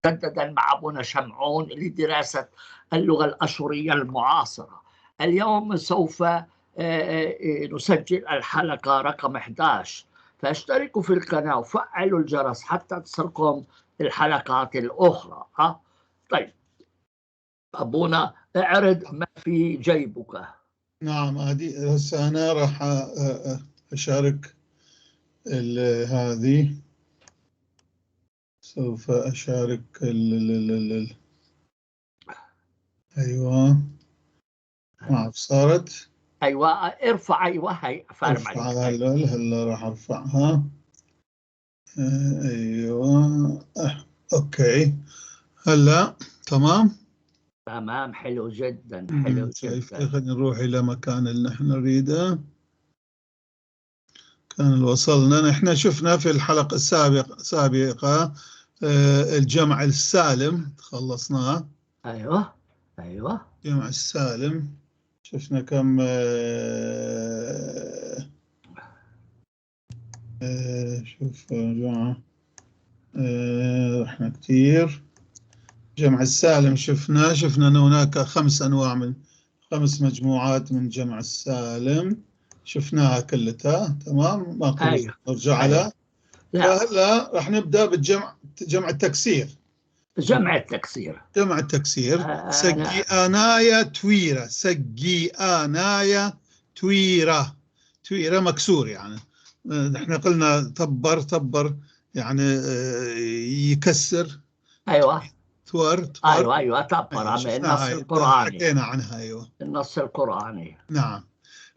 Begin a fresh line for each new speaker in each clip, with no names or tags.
مجددا مع أبونا شمعون لدراسة اللغة الأشورية المعاصرة. اليوم سوف نسجل الحلقة رقم 11، فاشتركوا في القناة وفعلوا الجرس حتى تصلكم الحلقات الأخرى. طيب أبونا اعرض ما في جيبك.
نعم، هذه هسه أنا راح أشارك هذه. سوف أشارك أيوة، ما صارت.
أيوة ارفع. أيوة هاي
أرفعها هلا راح أرفعها. أيوة أوكي هلا تمام.
تمام، حلو جدا، حلو جدا.
خلينا نروح إلى مكان اللي نحن نريده. كان وصلنا نحن شفنا في الحلقة السابقة الجمع السالم خلصناه.
أيوة
الجمع السالم شفنا كم شوف يا جماعة رحنا كتير. جمع السالم شفنا أن هناك 5 أنواع من 5 مجموعات من جمع السالم، شفناها كلها تمام. ما
أيوة.
نرجع على فهلا راح نبدأ جمع التكسير.
جمع التكسير
سجي آنايا تويرة. سجي آنايا تويرة. تويرة مكسور يعني. نحن قلنا تبر يعني يكسر.
أيوة
تبر
أيوة تبر. النص القرآني
حكينا عنها. أيوة
النص القرآني.
نعم.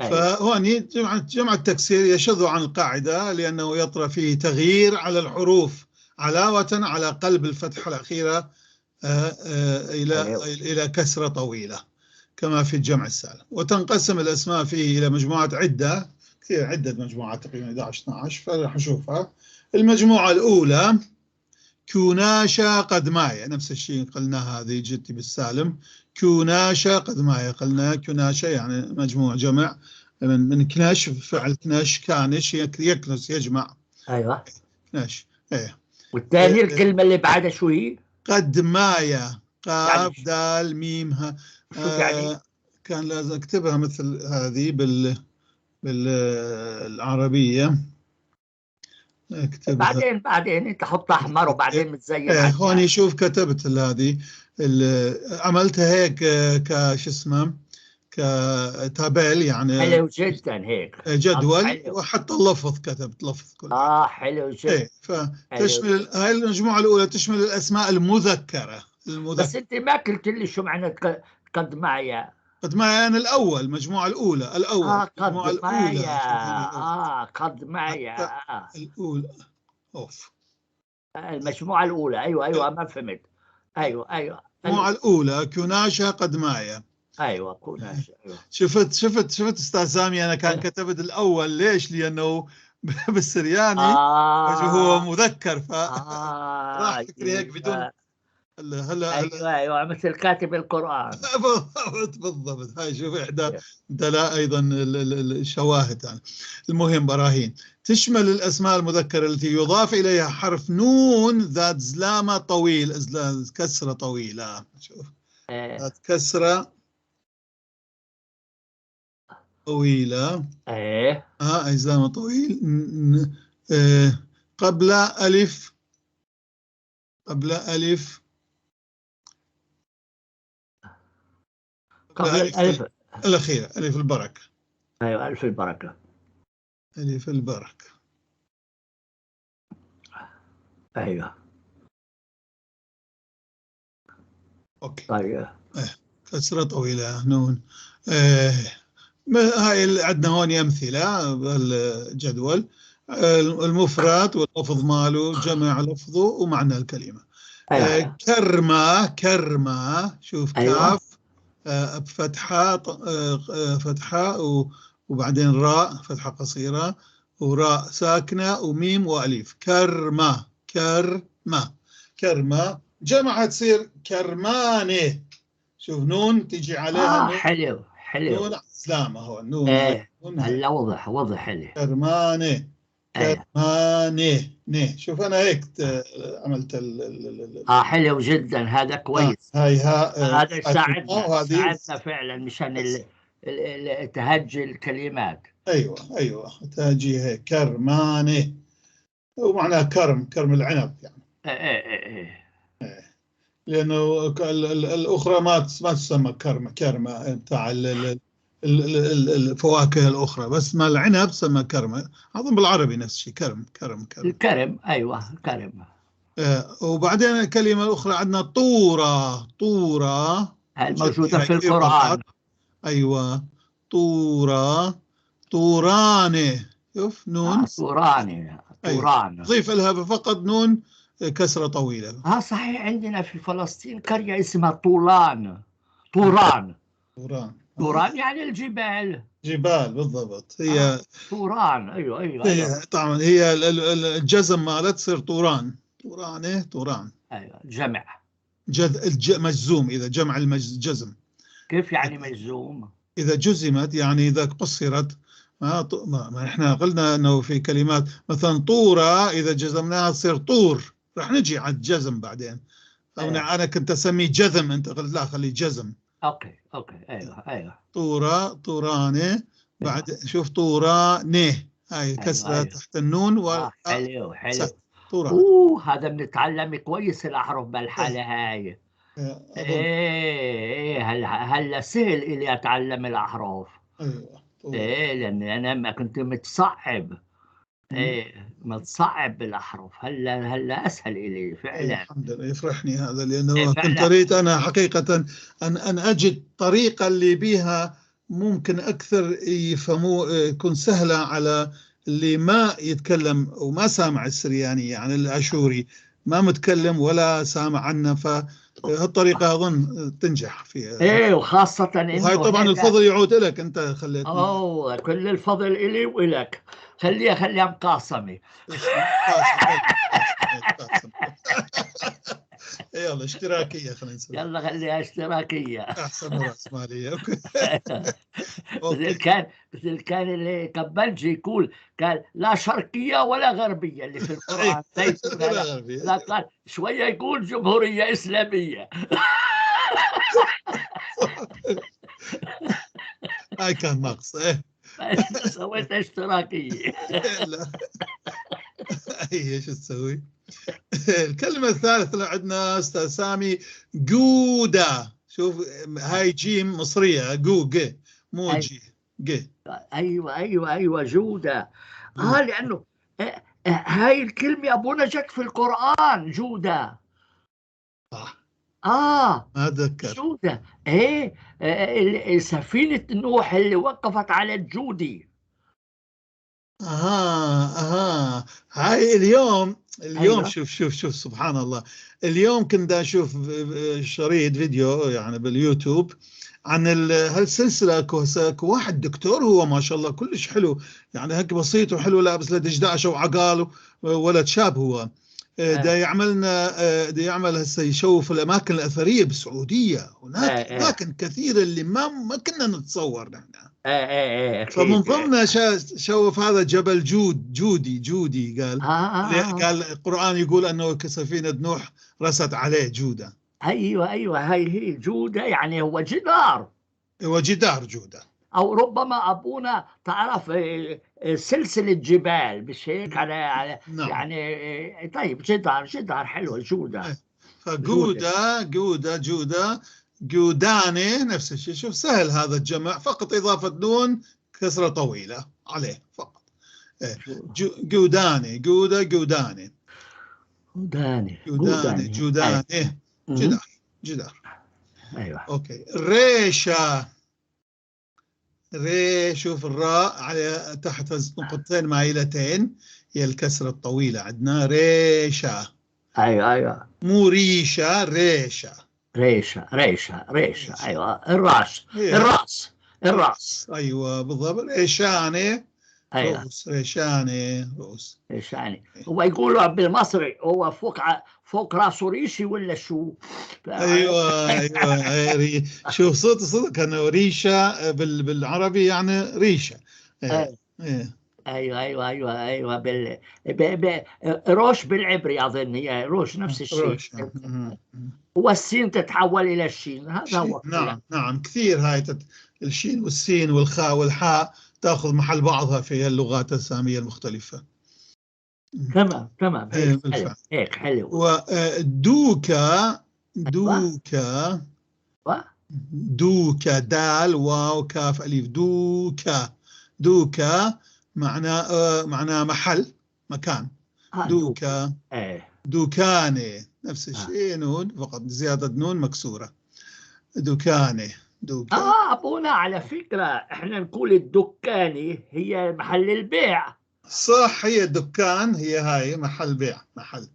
أيوة.
فهون جمع التكسير يشذ عن القاعدة لأنه يطرأ فيه تغيير على الحروف علاوة على قلب الفتحة الأخيرة إلى كسرة طويلة كما في الجمع السالم. وتنقسم الأسماء فيه إلى مجموعات عدة مجموعات تقريبا 11-12 فراح نشوفها. المجموعة الأولى كوناشا قدمايا، نفس الشيء قلنا هذه جتي بالسالم. كوناشا قدمايا قلنا كوناشا يعني مجموع جمع من كناش، فعل كناش كانش يكنس يجمع.
أيوة
كناش. ايه.
والثاني الكلمة اللي بعدها شو هي؟
قدمايا. قاف
يعني
دال ميم ها.
شو يعني؟
كان لازم اكتبها مثل هذه بالعربية.
اكتبها بعدين انت حط احمر وبعدين متزين.
هون شوف كتبت هذه عملتها هيك كش اسمه كتابل يعني.
حلو جدا هيك
جدول وحتى اللفظ كتبت لفظ كله.
حلو جدا.
فتشمل هاي المجموعة الأولى تشمل الأسماء المذكرة.
بس أنت ما قلت لي شو معنى قد معي.
قد معي أنا الأول، المجموعة الأولى.
قد معي. قد معي.
الأولى. أوف.
المجموعة الأولى. أيوة ما فهمت. أيوة
المجموعة الأولى كوناشا قد معي.
أيوة كوناشا. أيوة.
شفت أستاذ سامي أنا كان كتبت الأول ليش؟ لأنه بالسرياني هو مذكر راح فكري هيك بدون
ايوه مثل كاتب القرآن.
بالضبط. هاي شوف احدى دلائل ايضا الشواهد يعني. المهم براهين تشمل الاسماء المذكره التي يضاف اليها حرف نون ذات زلامه طويل، كسره طويله. شوف ذات كسره طويله.
ايه
زلامه طويل. قبل الف قبل الألف الأخيرة، ألف البركة.
أيوة ألف البركة.
ألف البركة.
أيوة.
أوكي.
طيب.
كسرة طويلة نون. هاي عندنا هون أمثلة بالجدول. المفرد واللفظ ماله، جمع لفظه ومعنى الكلمة.
أيوة.
كرمة شوف.
أيوة.
كاف فتحة وبعدين راء فتحة قصيرة وراء ساكنة وميم وأليف. كرمة. جمعها تصير كرمانة. شوف نون تيجي عليها نون.
حلو
نون سلامة هو النون.
هلا واضح حلو.
كرمانة.
ايوه
كرمانه. شوف أنا هيك عملت
حلو جدا، هذا كويس.
هاي ها
هذا يساعدنا
وهذه
فعلا مشان تهجي الكلمات.
أيوة تاجي هيك كرمانه، ومعناها كرم العنب يعني.
ايه
لأنه الأخرى ما تسمى كرمة بتاع الفواكه الأخرى، بس ما العنب تسمى كرمة. أظن بالعربي نفس الشيء، كرم.
الكرم، ايوه كرم.
وبعدين الكلمة الأخرى عندنا طورة.
هاي موجودة في القرآن.
أيوة طورة. طورانة، شوف نون.
طوران.
أيوة. ضيف لها فقط نون كسرة طويلة.
صحيح، عندنا في فلسطين قرية اسمها طوران. يعني الجبال.
جبال بالضبط. هي
طوران. ايوه
طبعا هي الجزم مالت تصير طوران.
ايوه جمع.
مجزوم اذا جمع الجزم.
كيف يعني مجزوم؟
اذا جزمت يعني اذا قصرت. ما احنا قلنا انه في كلمات مثلا طورة اذا جزمناها تصير طور، راح نجي على الجزم بعدين. انا كنت اسميه جزم، انت قلت لا خليه جزم.
اوكي ايوه
طورانه. بعد شوف طورانه، هاي كسرة تحت النون
حلو.
طوران.
هذا بنتعلم كويس الأحرف بالحالة هاي. هلا سهل إلي أتعلم الأحرف. لأن أنا ما كنت متصعب. متصعب بالأحرف. هلا أسهل إلي فعلا.
الحمد لله، يفرحني هذا، لأنه كنت أريد أنا حقيقة أن أجد طريقة اللي بيها ممكن أكثر يفهموا، يكون سهلة على اللي ما يتكلم وما سامع السرياني، يعني الأشوري ما متكلم ولا سامع عنه، فهالطريقة أظن تنجح فيها.
وخاصة إنه
وهي طبعا الفضل يعود لك، أنت خليتني.
كل الفضل إلي وإلك. خليها مقاسمة.
يلا اشتراكية، خلينا نسوي.
يلا خليها اشتراكية
أحسن من رأسمالية.
مثل كان اللي كبنجي يقول، قال لا شرقية ولا غربية اللي في القرآن. لا قال شوية يقول جمهورية إسلامية.
هاي كان ناقص.
سويت اشتراكية.
ايش تسوي؟ الكلمة الثالثة اللي عندنا استاذ سامي، جودة. شوف هاي جيم مصرية، جي مو جي.
ايوه جودة. لانه هاي الكلمة ابونا جت في القرآن، جودة.
صح.
ما
اتذكر.
جودة. سفينة نوح اللي وقفت على الجودي.
هاي اليوم أيوة. شوف سبحان الله. اليوم كنت اشوف شريط فيديو يعني باليوتيوب عن هالسلسله. واحد دكتور، هو ما شاء الله كلش حلو، يعني هيك بسيط وحلو، لابس له دشداشه وعقال، ولد شاب هو. دا يعمل هسه يشوف الاماكن الاثريه بالسعوديه. هناك اماكن كثيره اللي ما كنا نتصور نحن. فمن ضمنها شوف هذا جبل جودي قال. قال القرآن يقول أنه كسفينة نوح رست عليه جودة.
أيوة هاي هي جودة، يعني هو جدار
جودة.
أو ربما أبونا تعرف سلسلة جبال، مش هيك على
نعم.
يعني طيب جدار حلو جودة.
جوداني نفس الشيء. شوف سهل هذا الجمع، فقط إضافة نون كسرة طويلة عليه فقط. جوداني. جدار.
أيوة.
أوكي. شوف الراء على تحت نقطتين مائلتين، هي الكسرة الطويلة عندنا. ريشة.
أيوة.
مو ريشة، ريشة.
أيوة. الرأس.
أيوة بالضبط. ريشانة.
أيوة.
روس.
هو يقولوا بالمصري هو فوق راسه ريشي ولا شو؟
ايوه شوف صدق انه ريشه بالعربي يعني ريشه.
ايوه روش بالعبري اظن، هي روش نفس الشيء. والسين تتحول الى الشين، هذا هو.
نعم كثير هاي الشين والسين والخاء والحاء تاخذ محل بعضها في اللغات السامية المختلفة.
تمام هيك حلو.
ودوكا دال واو كاف أليف. دوكا معناه محل، مكان. دوكا دوكاني نفس الشيء، نون فقط زيادة نون مكسورة. دوكاني
أبونا على فكرة إحنا نقول الدكاني هي محل البيع.
صح، هي الدكان، هي هاي محل بيع، محل.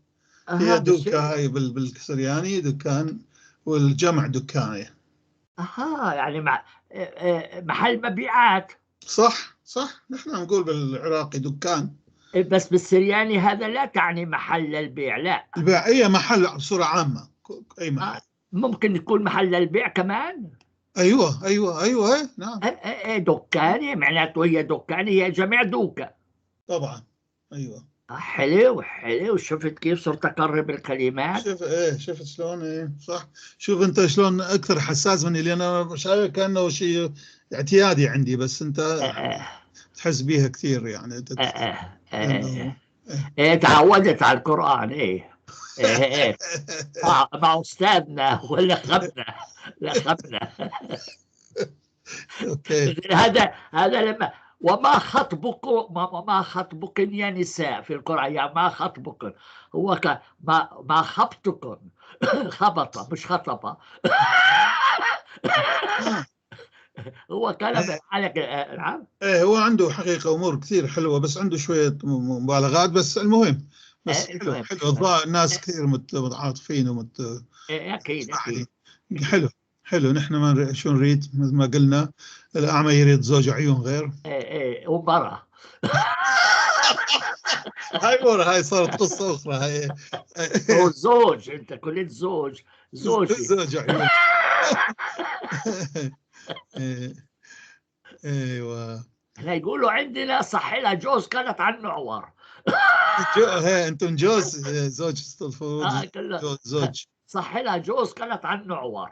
هي دوكا هاي بالسرياني دكان، والجمع دكاني.
يعني محل مبيعات.
صح نحن نقول بالعراقي دكان،
بس بالسرياني هذا لا تعني محل البيع، لا.
البيع أي محل بصورة عامة، أي محل.
ممكن يكون محل البيع كمان.
أيوة نعم.
دكاني معناته هي دكاني، هي جميع دوكا
طبعا. أيوة.
حلو. شفت كيف صرت أقرب الكلمات؟
شفت شلون؟ صح. شوف أنت شلون أكثر حساس مني، لأن أنا شايف كأنه شيء اعتيادي عندي، بس أنت تحس بيها كثير يعني.
تعودت على القرآن. مع أستاذنا لخبنا.
اوكي.
هذا لما وما خطبكن يا نساء في القرآن، يعني ما خطبكن، هو ما خبطكن. خبط مش خطب. هو كلام عليك. نعم.
هو عنده حقيقة أمور كثير حلوة، بس عنده شوية مبالغات، بس المهم بس حلو. الناس كثير متعاطفين
أكيد.
حلو. نحن ما شو نريد، مثل ما قلنا الأعمى يريد زوج عيون غير.
وبرا.
هاي صارت قصة أخرى. هاي
هو زوج، أنت قلت زوج
عيون. ايوه.
احنا يقولوا عندنا صح لها جوز كانت عن معور.
انتم زوج المفروض زوج
صح لها جوز كانت عن معور.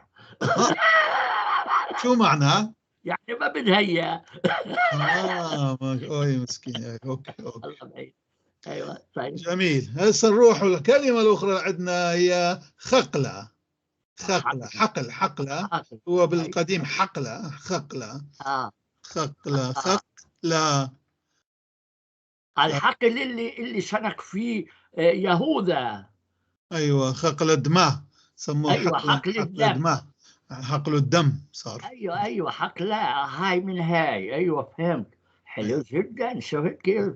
شو معناه؟
يعني ما بدها
مسكين. اوكي.
ايوه طيب.
جميل. هسه نروح الكلمة الأخرى عندنا، هي خقلة. حقلة هو بالقديم حقلة. خقلة.
الحقل اللي شنك فيه يهوذا.
ايوه، خقل دماء سموه. حقل الدم. حقل الدم صار.
ايوه حقلة هاي من هاي. ايوه فهمت. حلو جدا. شفت كيف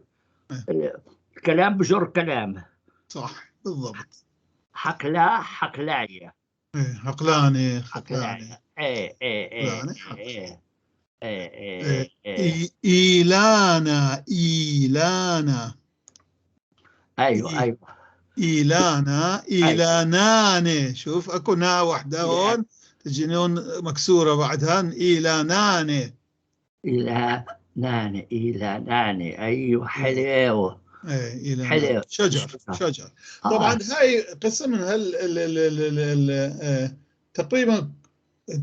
الكلام بجر كلام.
صح بالضبط.
حقلاية.
حقلاني. إيلانا.
ايوه
إيلانان. شوف اكو نا واحدة هون تجي نون مكسورة بعدها. إيلانان. ايوه حلو. حلو. شجر. طبعا هاي قسم من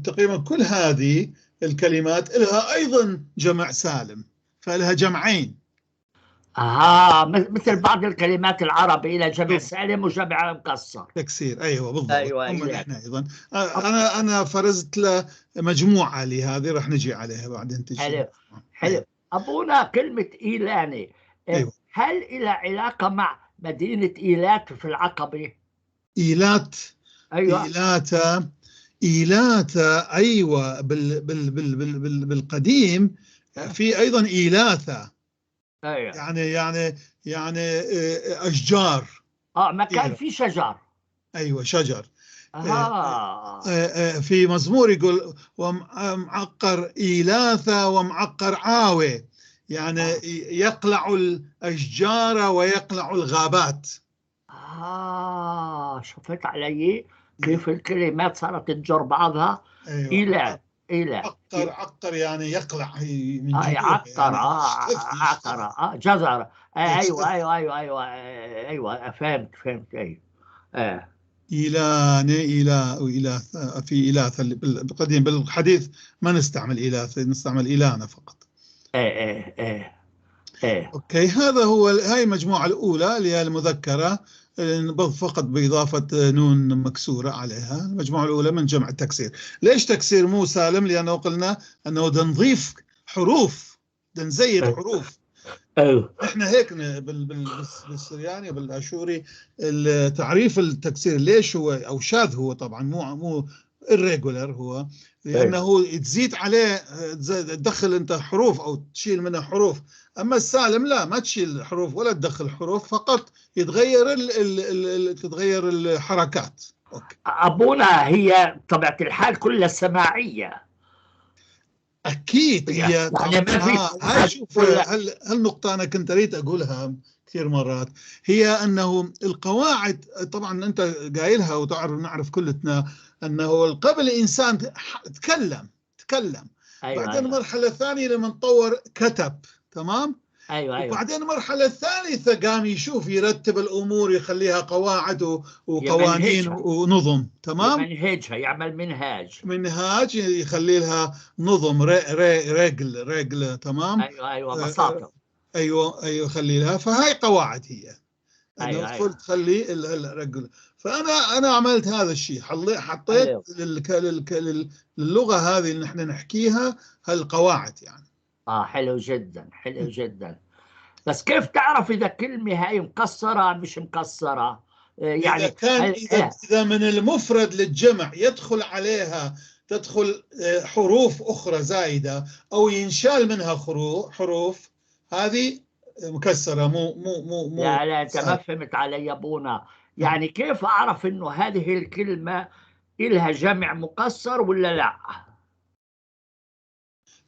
تقريبا كل هذه الكلمات لها ايضا جمع سالم، فلها جمعين.
مثل بعض الكلمات العربي الى جمع سالم وجمع مكسر،
تكسير. ايوه بالضبط. نحن ايضا انا فرزت له مجموعه لهذه، راح نجي عليها بعدين.
حلو. ابونا كلمه ايلاني، هل إلى علاقة مع مدينة إيلات في العقبة؟
إيلات.
أيوة.
إيلاتا. أيوة. بالقديم في أيضا إيلاثة.
أيوة.
يعني أشجار.
مكان فيه شجر.
أيوة شجر. في مزمور يقول ومعقر إيلاثة ومعقر عاوي، يعني يقلع الأشجار ويقلع الغابات.
شفت علي كيف الكلمات صارت تجر بعضها.
أيوة.
إلى
عقر يعني يقلع من جذوره،
يعقر
يعني
عقر جزر. أيوة أيوة أيوة أيوة أيوة فهمت أيوة.
إيلان إيلاث في إيلاث بالقديم، بالحديث ما نستعمل إيلاث، نستعمل إيلانة فقط. أوكي، هذا هو هاي المجموعة الأولى اللي هي المذكرة فقط بإضافة نون مكسورة عليها. المجموعة الأولى من جمع التكسير. ليش تكسير مو سالم؟ لأنه قلنا أنه نضيف حروف، نزيد حروف. احنا هيك بالسرياني وبالاشوري تعريف التكسير ليش هو او شاذ، هو طبعا مو irregular، هو لانه تزيد عليه تدخل انت حروف او تشيل منه حروف. اما السالم لا، ما تشيل حروف ولا تدخل حروف، فقط تتغير الحركات. اوكي
ابونا هي طبيعة الحال كلها سماعية.
اكيد هي
يعني ما في
هاي شوف، هالنقطة انا كنت اريد اقولها كثير مرات، هي انه القواعد طبعا انت قايلها وتعرف، نعرف كلنا انه قبل الانسان تكلم
أيوة
بعدين
أيوة.
المرحلة الثانية لما تطور كتب، تمام.
أيوة أيوة.
وبعدين المرحلة الثالثة قام يشوف يرتب الأمور، يخليها قواعد وقوانين ونظم، تمام.
يعمل منهاج
يخلي لها نظم، رجل تمام.
أيوة أيوة بساطة.
أيوة يخلي لها، فهاي قواعد هي.
أيوة
أيوة. تخلي الرجل. فأنا عملت هذا الشيء، حطيت
أيوة.
للغة هذه اللي نحن نحكيها هالقواعد يعني.
حلو جدا حلو جدا. بس كيف تعرف إذا كلمة هاي مكسرة مش مكسرة؟ يعني
إذا كان إذا من المفرد للجمع يدخل عليها حروف أخرى زائدة أو ينشال منها حروف، هذه مكسرة، مو
لا أنت ما فهمت علي يا أبونا. يعني كيف أعرف إنه هذه الكلمة إلها جمع مكسر ولا لا؟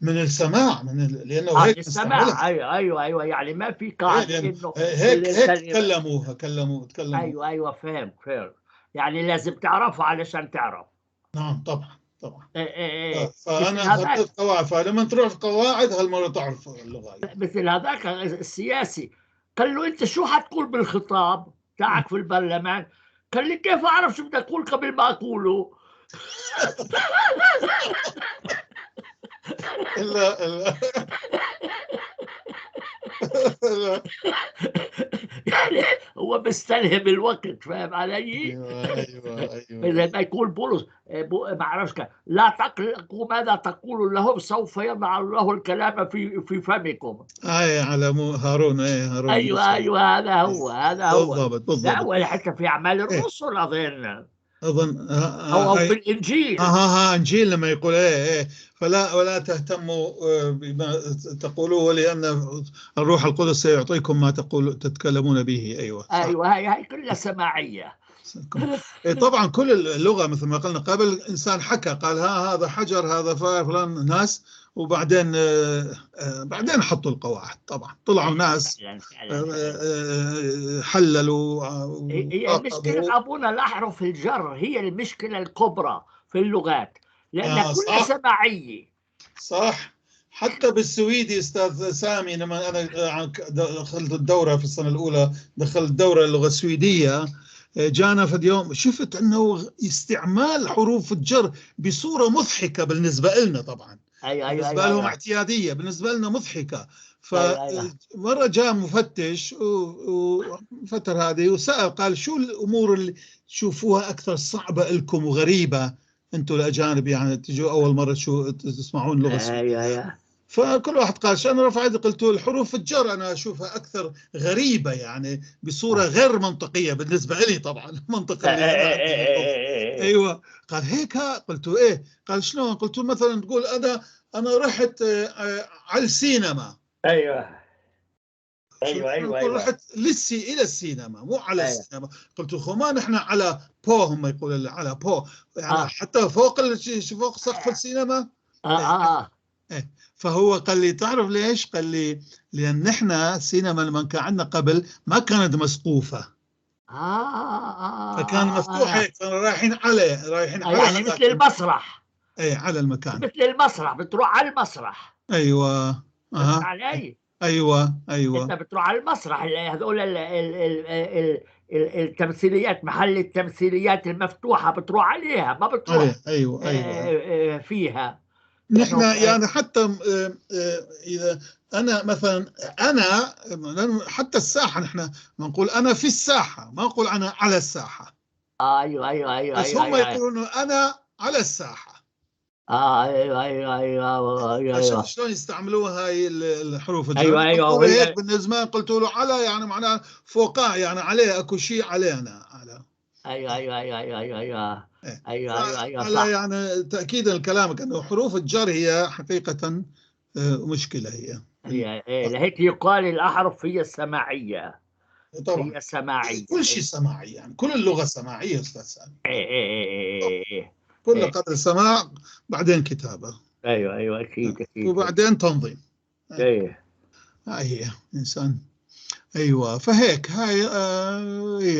من السماع، لأنه هيك
السماع. أيوة يعني ما في قاعدة إنه
هيك تكلموا.
أيوة فهمت. يعني لازم تعرفه علشان تعرف.
نعم طبعا.
فأنا
حطيت قواعد، فلما تروح في قواعد هالمرة تعرف اللغة.
مثل هذاك السياسي قال له أنت شو حتقول بالخطاب تاعك في البرلمان؟ قال لي كيف أعرف شو بدي أقول قبل ما أقوله؟
لا.
يعني هو مستلهم الوقت، فاهم علي؟
ايوه.
زي ما يقول بولس، ما اعرفش لا تقلقوا ماذا تقول لهم، سوف يضع الله الكلام في فمكم.
على هارون. هارون.
ايوه هذا هو
بالضبط.
لا، ولا حتى في اعمال الرسل
اظن
او في الانجيل.
انجيل لما يقول ولا تهتموا بما تقولوه، لان الروح القدس سيعطيكم ما تتكلمون به. ايوه
هاي كلها سماعيه.
طبعا كل اللغه مثل ما قلنا قبل، الانسان حكى قال هذا حجر، هذا فلان ناس، وبعدين بعدين حطوا القواعد. طبعا طلعوا ناس حللوا.
هي المشكلة أبونا الأحرف الجر هي المشكلة الكبرى في اللغات، لأنها كلها سماعية.
صح. حتى بالسويدي استاذ سامي، لما انا دخلت الدوره في السنه الاولى، دخلت دوره اللغه السويديه، جانا في اليوم شفت انه استعمال حروف الجر بصوره مضحكه بالنسبه لنا طبعا. بالنسبه لهم اعتياديه، بالنسبه لنا مضحكه. فمره جاء مفتش وفتر هذه وسال، قال شو الامور اللي تشوفوها اكثر صعبه لكم وغريبه انتم الاجانب، يعني تجوا اول مره تسمعون لغه سويديه. فكل واحد قال انا رفعت قلت الحروف الجر انا اشوفها اكثر غريبه، يعني بصوره غير منطقيه بالنسبه لي طبعا. منطقه ايوه. قال هيك؟ قلت ايه. قال شلون؟ قلت مثلا تقول انا رحت على السينما.
ايوه
رحت الى السينما، مو على السينما. قلت ما نحن على هم يقول على يعني حتى فوق سقف السينما. فهو قال لي تعرف ليش؟ قال لي لأن نحن السينما لما كان عندنا قبل ما كانت مسقوفة، فكان مفتوح هيك، رايحين على
يعني مثل المسرح.
اي على المكان،
مثل المسرح، بتروح على المسرح.
ايوه
فهمت علي؟
ايوه
انت بتروح على المسرح، هذول التمثيليات، محل التمثيليات المفتوحة بتروح عليها، ما بتروح
عليه، ايوه
فيها.
نحن
لأنه
يعني حتى اذا انا مثلا، انا حتى الساحه نحن نقول انا في الساحه، ما نقول انا على الساحه.
ايوه ايوه ايوه
بس
ايوه
هم
ايوه
يقولون انا على الساحه.
ايوه ايوه ايوه
فشوف
ايوه
شلون يستعملوها هاي الحروف الجر.
ايوه ايوه
قلتوا لي هيك
وهي.
من زمان، قلتوا له على يعني معناها فوقاه، يعني عليه اكو شيء علينا على.
ايوه ايوه ايوه ايوه ايوه ايوه
إيه.
ايوه ايوه ايوه
فعلى
صح.
يعني تأكيدا لكلامك انه حروف الجر هي حقيقة مشكلة هي.
لهيك يقال الأحرف هي السماعية.
طبعا
هي سماعية.
كل شيء سماعي، يعني كل اللغة سماعية استاذ سامي.
إيه إيه إيه إيه
كل
إيه.
قدر سماع، بعدين كتابة،
ايوه ايوه اكيد اكيد.
وبعدين تنظيم.
ايه
هاي هي انسان. ايوه فهيك هاي هي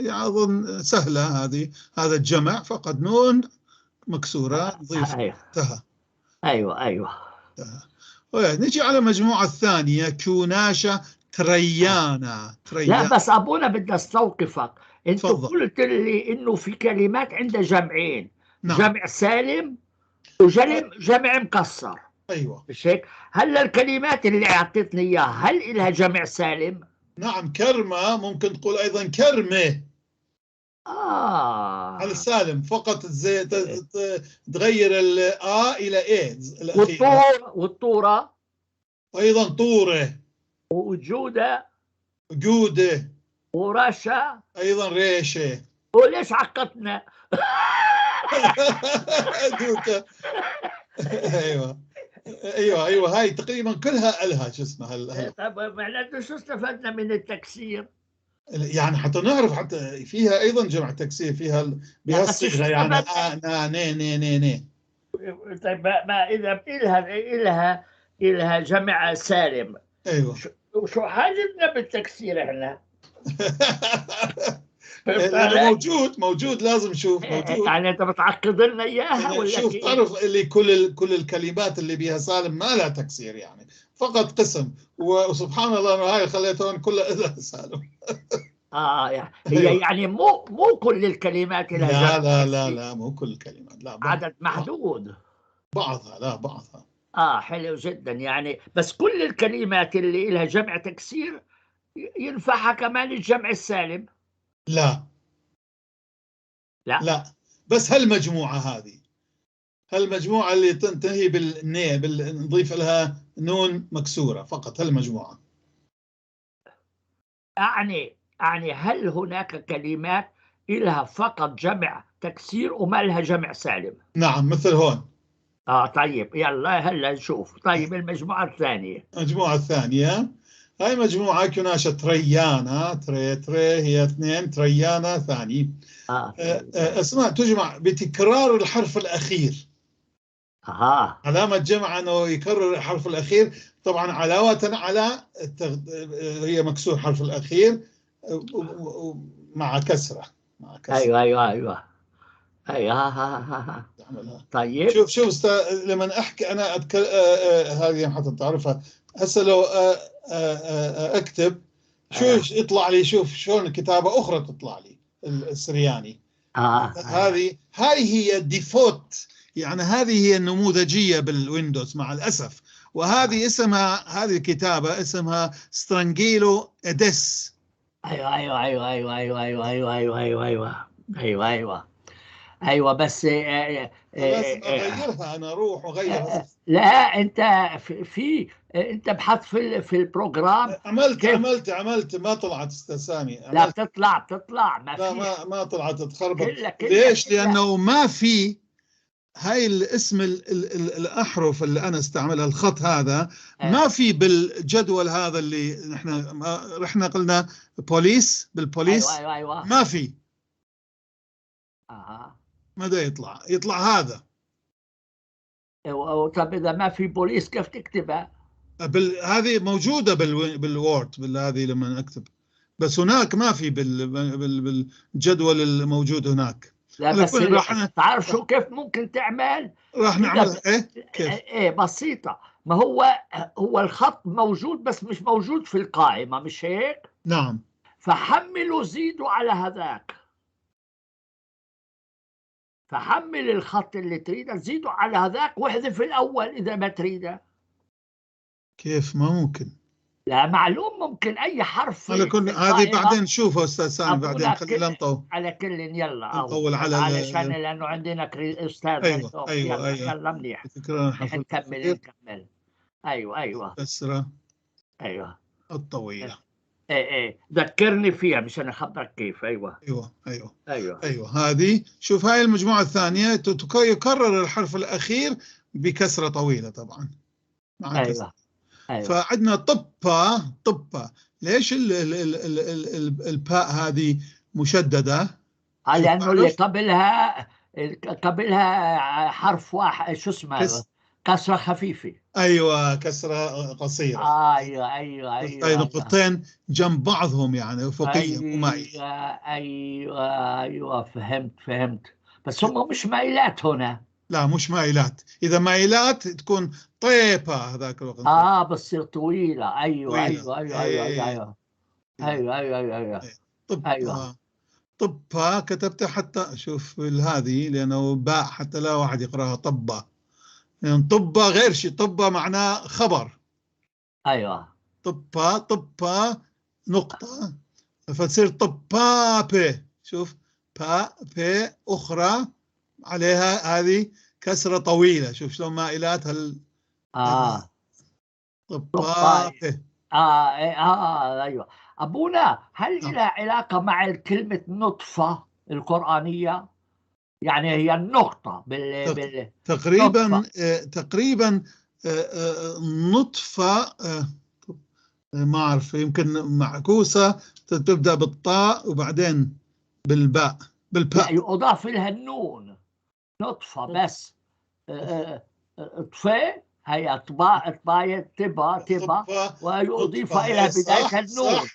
يعني اظن سهله هذه. هذا الجمع فقط نون مكسوره نضيف
ايوه
تها.
ايوه ايوه.
نجي على المجموعه الثانيه، كوناشه تريانا.
لا
تريانا
بس ابونا بدي استوقفك. انت
تفضل.
قلت لي انه في كلمات عندها جمعين،
نعم
جمع سالم وجمع مكسر،
ايوه
مش هيك؟ هلا الكلمات اللي اعطيتني اياها هل لها جمع سالم؟
نعم. كرمه ممكن تقول ايضا كرمه على
اه.
السالم فقط، تغير الى ايه الاخيره.
والطورة
ايضا طوره،
وجودة
جوده،
ورشا.
ايضا ريشه.
وليش عقدنا؟
دوكا. ايوه ايوه هاي تقريبا كلها الها شو اسمها
طب معناته شو استفدنا من التكسير؟
يعني حتى نعرف، حتى فيها ايضا جمع تكسير، فيها
لا بس شو
بهالصيغه يعني
استفدنا؟
نا ني.
طيب ما اذا إلها جمع سالم،
ايوه
شو حاجتنا بالتكسير احنا؟ فهمت
لانه
علي؟
موجود لازم نشوف موجود.
يعني انت بتعقد لنا اياها
يعني
ولا
شوف
كيف؟
تعرف اللي كل الكلمات اللي بها سالم ما لها تكسير، يعني فقط قسم. وسبحان الله انه هاي خليتهم كلها لها سالم.
هي
ايوه
يعني مو كل الكلمات لها
لا
جمع
لا لا
تكسير.
لا مو كل الكلمات، لا
عدد محدود.
بعضها، لا بعضها.
حلو جدا. يعني بس كل الكلمات اللي لها جمع تكسير ينفعها كمان الجمع السالم؟
لا
لا.
لا بس هالمجموعة هذه، هالمجموعة اللي تنتهي بالني، نضيف لها نون مكسورة فقط، هالمجموعة.
أعني هل هناك كلمات لها فقط جمع تكسير وما لها جمع سالم؟
نعم مثل هون.
طيب يلا هلا نشوف. طيب المجموعة الثانية.
المجموعة الثانية هاي مجموعة كناشة تريانا. تري هي اثنين، تريانا ثاني. اسماء تجمع بتكرار الحرف الأخير. علامة جمع أنه يكرر الحرف الأخير، طبعا علاوة على هي مكسور حرف الأخير مع كسرة.
أيوة أيوة أيوة أيوة. طيب
شوف لما أحكي أنا هذه حتى تعرفها. هسه لو أكتب شو يطلع لي، شوف شلون كتابة أخرى تطلع لي السرياني. هاي هي الديفولت، يعني هذه هي النموذجية بالويندوز مع الأسف. وهذه اسمها، هذه الكتابة اسمها سترانجيلو اديس.
ايوه ايوه ايوه ايوه ايوه ايوه ايوه ايوه ايوه ايوه ايوه ايوه بس
لازم اغيرها، انا اروح واغيرها.
لا انت انت بحث في البروجرام.
عملت ما طلعت استاذ سامي.
لا بتطلع ما
لا
في.
ما طلعت، تخربط.
كلها
ليش؟ لانه ما في هاي الاسم الأحرف اللي أنا استعملها، الخط هذا ما في بالجدول هذا اللي نحن رحنا قلنا بوليس، بالبوليس.
أيوة.
ما في. ماذا يطلع هذا.
طب إذا ما في بوليس كيف تكتبها؟
هذه موجودة بالوورد هذه لما أكتب، بس هناك ما في بالجدول الموجود هناك.
لا بس تعرف شو كيف ممكن تعمل؟
راح نعملها كيف؟
بسيطة. ما هو الخط موجود بس مش موجود في القائمة، مش هيك؟
نعم.
فحملوا زيدوا على هذاك، فحمل الخط اللي تريده زيدوا على هذاك واحذف الأول إذا ما تريده.
كيف ما ممكن؟
لا معلوم ممكن أي حرف
على كل هذه بعدين نشوفها أستاذ سامي، بعدين خلينا نطول
على كل. يلا
نطول على
علشان لأنه عندنا أستاذ.
أيوة.
يلا منيح نكمل. أيوة
كسرة
أيوة
الطويلة.
ايه ذكرني فيها مشان اخبرك كيف. ايوه
هذه شوف، هاي المجموعة الثانية يكرر الحرف الأخير بكسرة طويلة طبعا مع كسرة. فعندنا طبة. ليش الباء هذه مشددة؟
لأنه اللي قبلها حرف واحد، شو اسمه، كسرة خفيفة.
أيوة كسرة قصيرة.
أيوة
نقطتين جنب بعضهم يعني أفقية ومائية.
أيوة فهمت. بس هم مش مائلات هنا.
لا مش مائلات، إذا مائلات تكون طيبة هذاك الوقت.
بتصير طويلة. أيوة.
طبها كتبتها حتى شوف هذه، لأنه باء حتى لا واحد يقرأها طبة، يعني طبة غير شيء، طبة معناه خبر.
أيوة
طبة نقطة، فتصير طبابة. شوف با أخرى عليها هذه كسرة طويلة. شوف شلون مائلات طبابة.
أيوة. أبونا هل لها علاقة مع كلمة نطفة القرآنية؟ يعني هي النقطة
تقريبا نطفة، ما أعرف، يمكن معكوسة تبدأ بالطاء وبعدين بالباء.
لا يضاف لها النون. نطفة بس طفاء، هي طباية تبا ويضيف إلى بداية النون.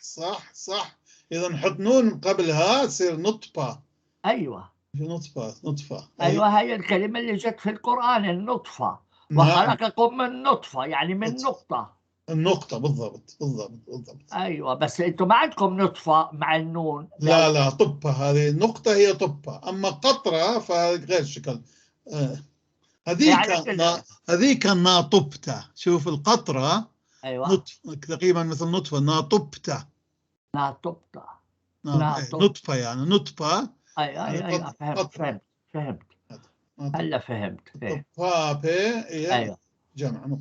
صح. إذا نحط نون قبلها تصير نطفة.
أيوة
نطفة.
أيوة هي الكلمة اللي جت في القرآن، النطفة. وخلقكم من نطفة يعني من نقطة.
النقطة بالضبط.
أيوة بس أنتم ما عندكم نطفة مع النون.
لا طبة، هذه النقطة هي طبة، أما قطرة فغير شكل. هذيك ناطبتة. شوف القطرة.
أيوة
تقريبا مثل نطفة. ناطبتة. نطفة يعني نطفة.
أيوة فهمت. هلا فهمت.
طبابة
أيوة
جمع.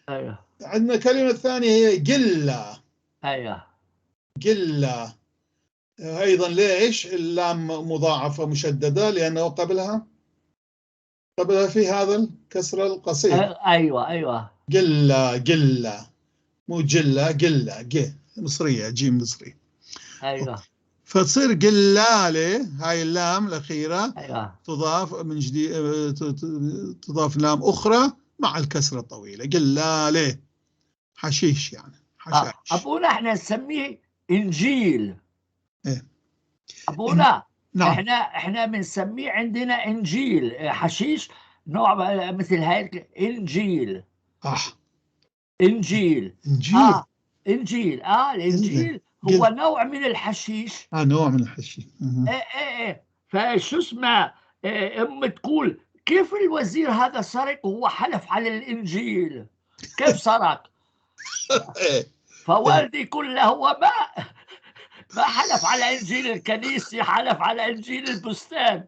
أيوة.
عندنا كلمة ثانية هي قلة.
أيوة
قلة أيضا. ليش اللام مضاعفة مشددة؟ لأنه قبلها في هذا الكسرة القصيرة.
أيوة
قلة مو جلة، قلة مصرية، جيم مصري.
أيوة
فتصير قلالة. هاي اللام الأخيرة
أيوة.
تضاف من جديد، تضاف لام أخرى مع الكسرة الطويلة. قلالة حشيش يعني حشائش.
أبونا احنا نسميه إنجيل. أبونا
نعم.
احنا بنسميه عندنا إنجيل حشيش، نوع مثل هاي إنجيل. إنجيل. الإنجيل هو نوع من الحشيش.
نوع من الحشيش.
فشو اسمه، تقول كيف الوزير هذا سرق وهو حلف على الإنجيل؟ كيف سرق؟ فوالدي يقول له هو ما حلف على إنجيل الكنيسة، حلف على إنجيل البستان.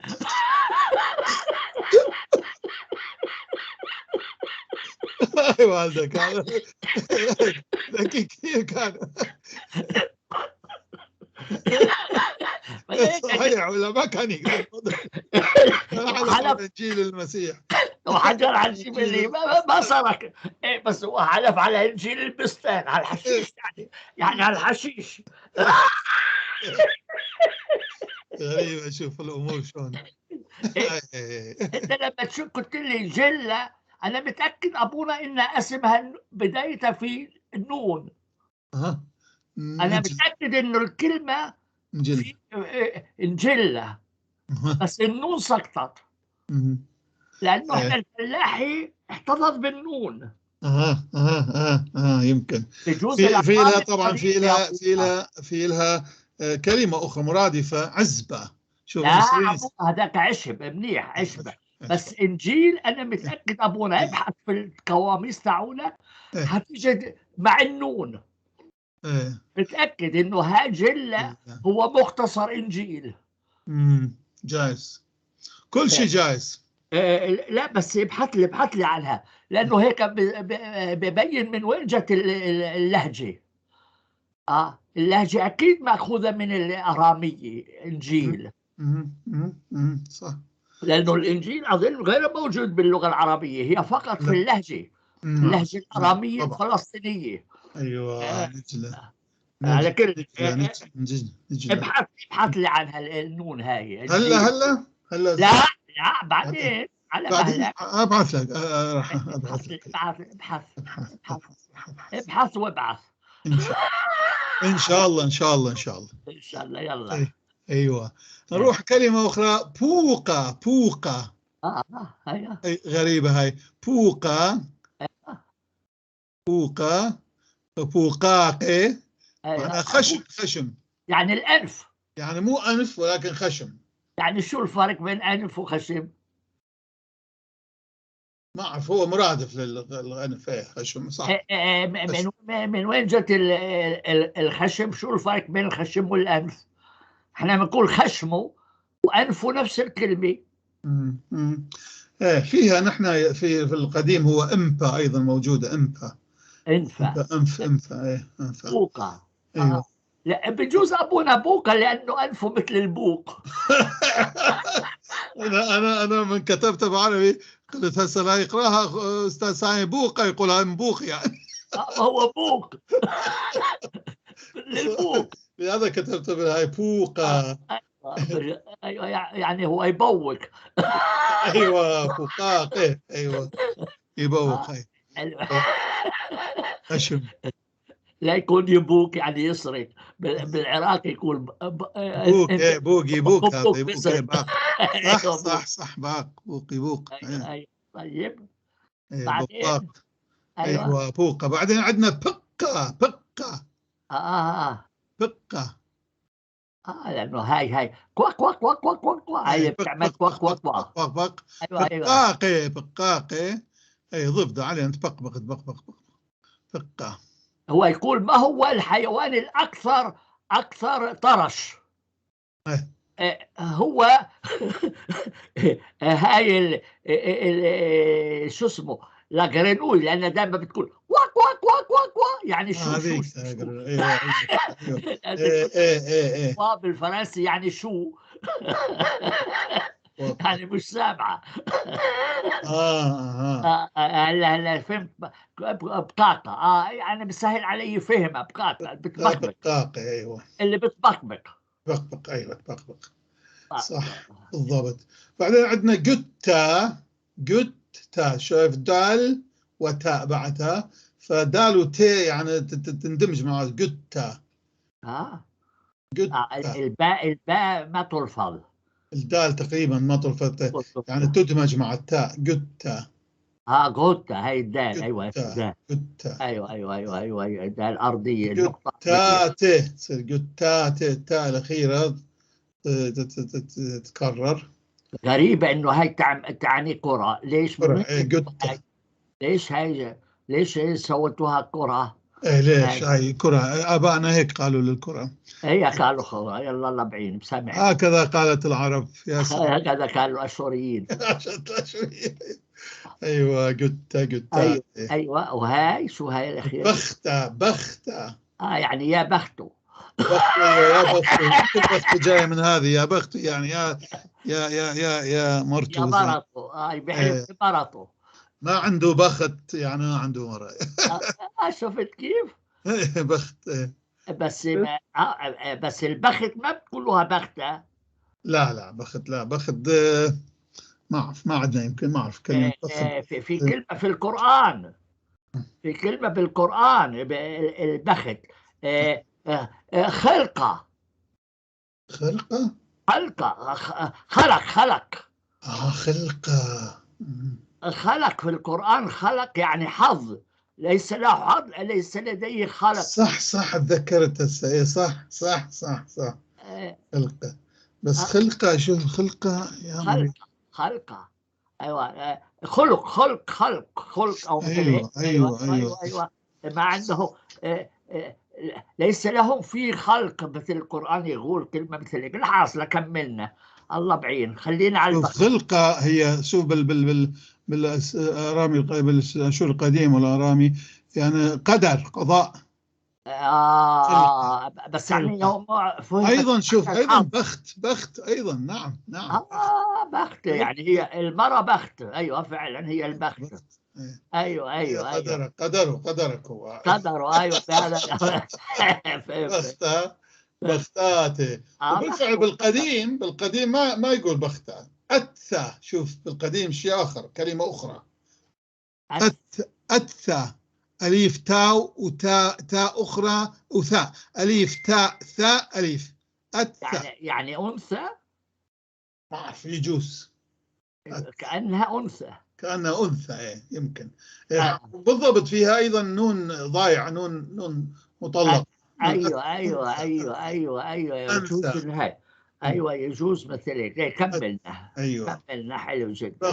والدك هذا ذكي كثير كان. صحيح ولا ما كان يقدر حلف على إنجيل المسيح
وحجر على الجبل ما سرق. بس هو حلف على إنجيل البستان، على الحشيش يعني على الحشيش.
غريبة. شوف الأمور شلون.
أنت لما تشوف قلت لي جلة، أنا متأكد أبونا إن اسمها بدايتها في النون. أنا متأكد إنه الكلمة في إنجلة. بس النون سقطت لانه احنا الفلاحي احتفظ بالنون.
يمكن
بجوز
في لها
العربي
طبعا في لها كلمة أخرى مرادفة، عزبة. شوف
لا
المصريين
هذاك عشب منيح، عشبة. بس انجيل انا متاكد ابونا ابحث في القواميس تاعونا هتجد مع النون. متاكد انه هاجل هو مختصر انجيل.
جايز، كل شيء جايز.
لا بس ابحث لي عنها، لانه هيك ببين من وين جت اللهجه. اللهجه اكيد ماخوذه من الاراميه انجيل.
صح،
لانه الانجيل اظن غير موجود باللغه العربيه، هي فقط في اللهجه الاراميه الفلسطينيه.
ايوه،
على كل
نجلة.
ابحث لي عنها النون هاي.
هلا
لا بعدين على مهلك.
ابعث لك، راح ابعث لك.
ابحث وابعث.
ان شاء الله ان شاء الله ان شاء الله
ان شاء الله. يلا.
ايوه، نروح كلمة أخرى، بوقة.
ايوه
غريبة هاي، بوقة. بوقاقة. معناها خشم.
يعني الأنف،
يعني مو أنف ولكن خشم.
يعني شو الفرق بين أنف وخشم؟
ما أعرف، هو مرادف للأنف. خشم صح.
من وين جت الخشم؟ شو الفرق بين الخشم والأنف؟ احنا بنقول خشمه وأنفه نفس الكلمة.
فيها نحن في القديم هو إمبا أيضا موجودة. أنف.
بوقة.
أيوه.
لا بجوز أبونا بوقة لأنه أنفه مثل البوق.
أنا من كتبتها بعربي قلت هسه لا يقراها أستاذ سامي بوقة يقولها مبوق يعني.
هو بوق. للبوق.
لهذا كتبتها بالهاي بوقة.
ايوه يعني هو يبوق.
ايوه بوقاق. ايوه يبوق. خشم.
لا يكون يبوك يعني يسرق. بالعراق يقول
بوق. بوق يبوق. هذا يبوق. باق. صح باق. بوق.
ايوه طيب.
بعدين ايوه بوقة. بعدين عندنا بقة. بقة.
لانه هاي كواك كواك كواك كواك كواك هاي بتعمل كواك كواك كواك.
بقاقة. اي ضفدع علينا تبقبق. بقة.
هو يقول ما هو الحيوان اكثر طرش؟ هو هاي شو اسمه لاجرينوي، لان دائما بتقول واك واك واك واك واك يعني شو ايوه بالفرنسي يعني شو. يعني مش سامعه. هلا فهمت. بقاقه. يعني بسهل علي فهمها. بقاقه بتبقبق.
ايوه
اللي بتبقبق.
ايوه تبقبق. صح بالضبط. بعدين عندنا جتا. شايف دال وتاء بعدها، فدال وتاء يعني تندمج مع جتا.
الباء ما تلفظ.
الدال تقريبا ما تلفظ، يعني تدمج مع التاء. جتا.
جوتا. هاي الدال. ايوه
جتا.
ايوه الدال الارضيه. النقطه
تصير جتات. التاء الاخيره تتكرر.
غريبه انه هاي تعني كره. ليش؟ ليش سويتوها كره؟
ليش هاي كره؟ ابائنا هيك قالوا للكره.
هي قالوا خلاص. يلا لبعين بسامحك.
هكذا قالت العرب. يا سلام.
هكذا قالوا الاشوريين.
ايوه جتا.
ايوه وهاي شو هاي الاخيره؟
بختة.
يعني يا بخته.
يا بخته جايه من هذه. يا بخته يعني يا مرته.
يا مرته. بحلف بمرته.
ما عنده بخت يعني ما عنده مرة.
شفت كيف؟
بخت.
بس البخت ما بتقولوها بختة.
لا بخت. ما اعرف، ما عندنا، يمكن ما اعرف كلمة بخت.
في كلمة في القرآن. البخت. خلقة. خلق خلق خلق في القرآن، خلق يعني حظ، ليس له حظ، ليس لديه خلق.
صح تذكرت هسه. صح خلقه، بس خلقه شو خلقه يا
خلقه ايوه، خلق او مثل
أيوة.
ايوه ما عنده ليس لهم في خلق، مثل القرآن يقول كلمة مثل هيك. الحاصل كملنا، الله بعين، خلينا على البقرة.
خلقه هي شوف بالارامي، بالاشور القديم والارامي يعني قضاء.
بس يعني هم
ايضا شوف ايضا بخت ايضا. نعم
بخت يعني هي المرأة بخت. ايوه فعلا هي البخت. ايوه
قدرك هو
قدره. ايوه بهذا
بختاته. وبالفعل بالقديم ما يقول بختة، أتثى. شوف بالقديم شيء آخر، كلمة أخرى، أتثى، أليف تاء تاء أخرى وثاء، أليف تاء ثاء أليف، أتثى.
يعني أنثى.
ما أعرف، يجوز
كأنها أنثى.
إيه يمكن. بالضبط فيها أيضا نون ضايع، نون مطلق.
أيوة يجوز الهاي. أيوة يجوز مثل هيك. كملنا حلو جدا.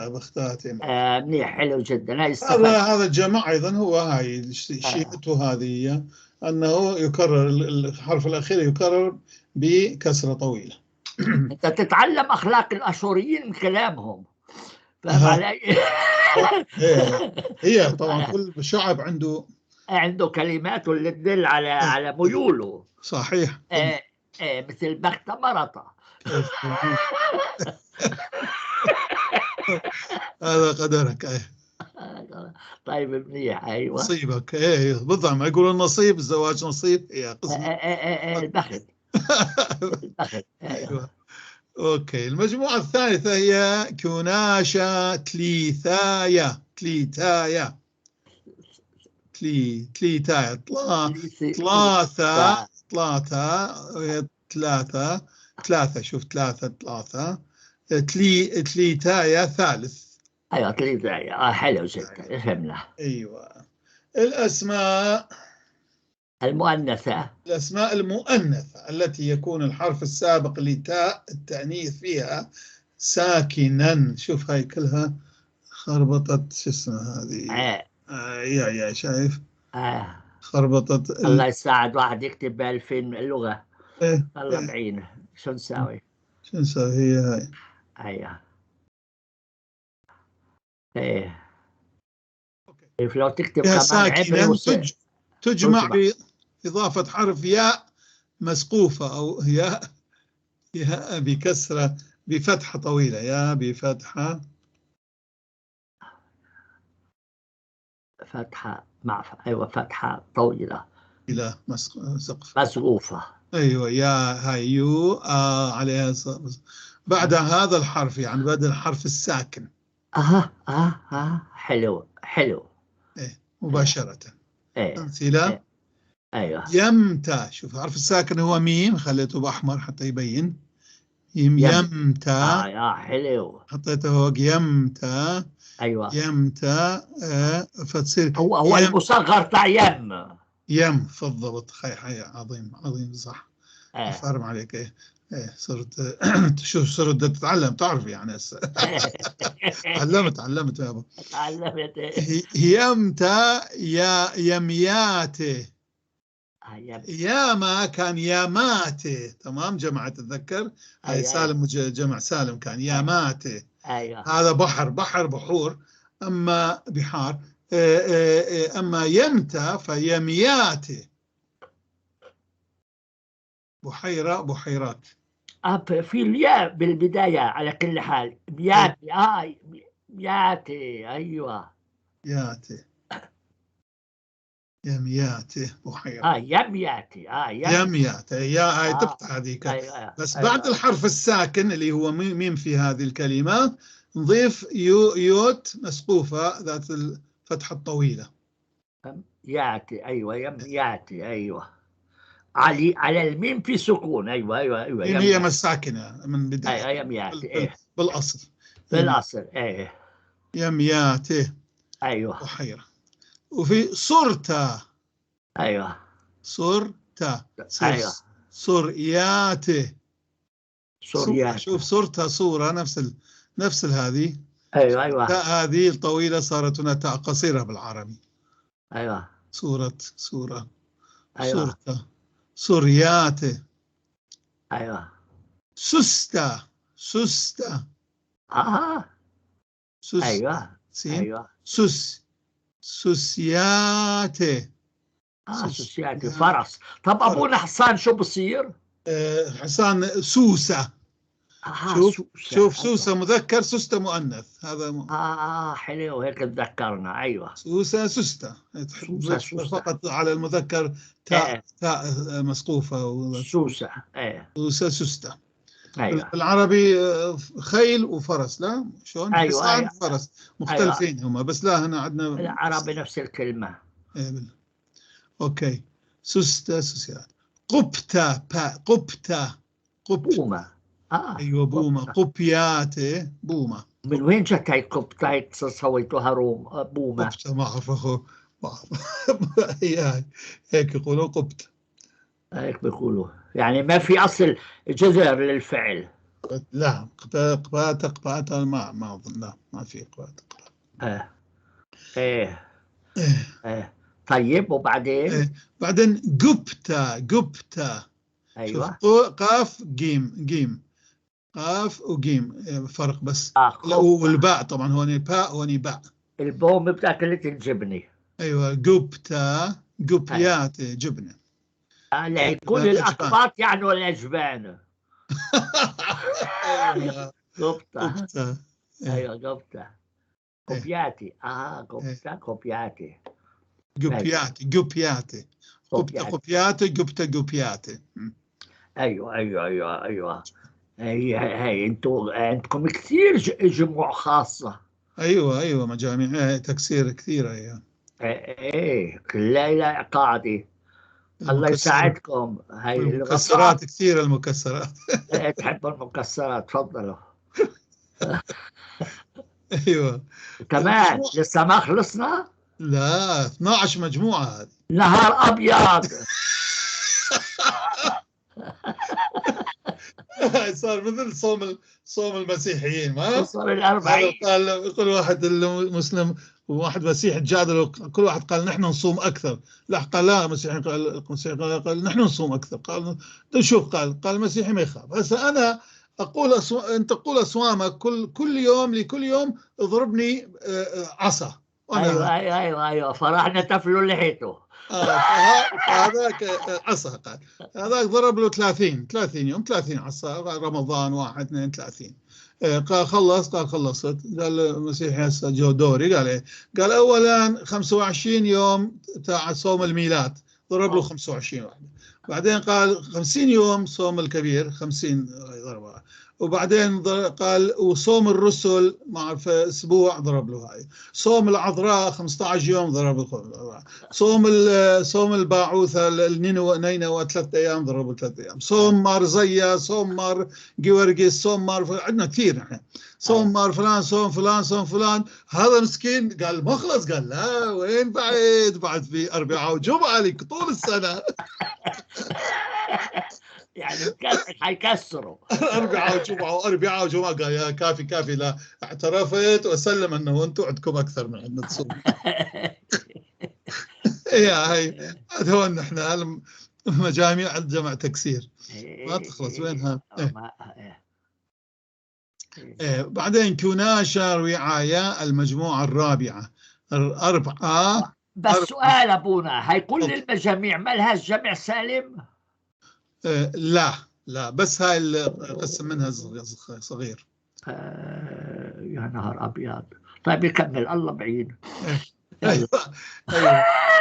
بختاتي
منيح، حلو جدا. هاي
هذا الجمع أيضا هو هاي شيئته هذه، أنه يكرر الحرف الأخير يكرر بكسرة طويلة.
أنت تتعلم أخلاق الأشوريين من كلامهم، فاهم علي؟
هي طبعا كل شعب عنده
كلماته اللي تدل على ميوله.
صحيح.
مثل بختة مرطة.
هذا قدرك.
طيب منيح. ايوه
نصيبك. بالضبط، ما يقولون نصيب الزواج نصيب. قسم
البخت.
ايوه. اوكي، المجموعة الثالثة هي كناشة تليثايا. تليثايا ثلاثة. شوف ثلاثة تليثايا ثالث.
ايوه تليثايا. حلو جدا، فهمنا.
ايوه. الاسماء
المؤنثة
التي يكون الحرف السابق لتاء التأنيث فيها ساكنا. شوف هاي كلها خربطت. شو اسمها هذه؟ يا شايف خربطت.
الله يساعد واحد يكتب ب2000 لغة. الله بعينه. شو نساوي؟
هي هاي.
ايوه لو تكتب كمان عبري
تجمع بإضافة حرف ياء مسقوفة، أو ياء بكسرة بفتحة طويلة. ياء بفتحة
أيوة فتحة طويلة
إلى سقف
مسقوفة.
أيوة. يا هاي يو عليها بعد هذا الحرف، يعني بعد الحرف الساكن.
حلو
مباشرة. أمثلة.
أيوة.
يمتى. شوف الحرف الساكن هو ميم، خليته بأحمر حتى يبين. يمتى.
حلو.
حطيته فوق يمتى.
أيوة.
يمتى فتصير
هو المصغر تاع
يم بالضبط. حي عظيم صح. فارم عليك. صرت شوف صرت تتعلم، تعرف يعني هسه. علمت يا ابو. يمتى يمياته. ياما كان ياماته. تمام، جمع تتذكر. هاي سالم جمع سالم كان ياماته. هذا بحور. أما بحار. أما يمتى فيمياته. بحيرات.
في الياء بالبداية على كل حال. ياتي. أيوة
ياتي. يمياته بحيرة.
يمياتي.
هاي تقطع هذيك. بس بعد الحرف الساكن اللي هو ميم في هذه الكلمة نضيف يوت مسقوفة ذات الفتحة الطويلة.
ياتي. أيوة ياتي. أيوة على الميم في سكون. ايوه ايوه ايوه،
يعني هي مساكنه من بدايه.
ايوه يميات. ايه
بالاصل
بالاصل. ايه
يمياته.
ايوه
بحيره. وفي صرتا.
ايوه
صرتا.
ايوه
سرياته.
سوريات.
شوف صورتها صورة نفس هذه.
ايوه ايوه
تاء هذه الطويلة صارت هنا تاء قصيرة بالعربي.
ايوه
صورة
ايوه
صورته. سرياته.
ايوه
سستا.
ايوه
سين.
ايوه
سوسياته.
سوسياتي فرس. طب ابونا حسان شو بصير؟
حسان سوسة. شوف سوسة مذكر، سوسته مؤنث. هذا
حلو، هيك تذكرنا. ايوه
سوسة. فقط على المذكر تاء مسقوفة.
سوسة.
سوسة.
ايوه
بالعربي خيل وفرس، لا شلون؟
ايوه
حصان فرس مختلفين هما، بس لا هنا عندنا
العربي نفس الكلمة.
اوكي. سوسيات. قبتة.
بومة.
ايوه بومة. قبياته. بومة.
من وين جت هاي قبطة؟ هاي سويتوها بومة.
قبتة ما اعرف اخو. هيك يقولوا قبتة.
هيك بيقولوا، يعني ما في اصل جذر للفعل.
لا قباتة ما اظن. لا ما في قباتة.
ايه طيب وبعدين؟
بعدين قبتة.
ايوه
شوف قاف جيم. قاف وجيم فرق بس. والباء طبعا هون باء هون باء.
البوم بتاكلت الجبنه.
ايوه قبتة. قبيات جبنه.
لا يكون الاقباط يعني الاجبان. قبطة. ايوه قبطة. قبياتي. قبياتي.
قبياتي.
ايوه هي انتم عندكم كثير جموع خاصة.
ايوه مجاميع تكسير كثيرة.
ايه كلها قاعدة. الله يساعدكم. هاي
المكسرات كثير. المكسرات.
تحبوا المكسرات؟ تفضلوا.
ايوه
كمان لسه ما خلصنا.
لا 12 مجموعة هذه.
نهار ابيض.
صار مثل صوم المسيحيين. ما
وصل ال40.
قال كل واحد مسلم وواحد مسيحي تجادلوا، كل واحد قال نحن نصوم اكثر. لا قال لا المسيحي قال نحن نصوم اكثر. قال شوف قال المسيحي ما يخاف. هسه انا اقول انت تقول اصوامك كل يوم لكل يوم اضربني عصا.
ايوه فرحنا تفلوا لحيته.
هذاك عصا. قال هذاك ضرب له 30 يوم 30 عصا. رمضان 1 2 30. قال خلصت. قال المسيح هسه جو دوري. قال ايه؟ قال اولا 25 يوم تاع صوم الميلاد ضرب له 25 واحده. بعدين قال 50 يوم صوم الكبير 50 ضربه. وبعدين قال وصوم الرسل ما اعرف اسبوع ضرب له هاي. صوم العذراء 15 يوم ضرب له. صوم الباعوثه نينوى 3 ايام ضرب له 3 ايام. صوم مار زيا، صوم مار جيورجيس، صوم مار عندنا كثير نحن. صوم مار فلان، صوم فلان. هذا مسكين قال ما خلص. قال لا وين بعد في اربعاء وجمعه لك طول السنه.
يعني حيكسروا.
أربعاء وجمعة. قال يا كافي. لا اعترفت واسلم انه انتم عندكم اكثر من عندنا تصوم. هي هذا هو نحن مجاميع جمع تكسير ما تخلص وينها. بعدين كناشا رعاية المجموعة الرابعة 4.
بس سؤال ابونا، هي كل المجاميع ما لهاش جمع سالم؟
لا بس هاي اللي قسم منها صغير.
يا نهار ابيض. طيب يكمل الله بعيد.
ايوه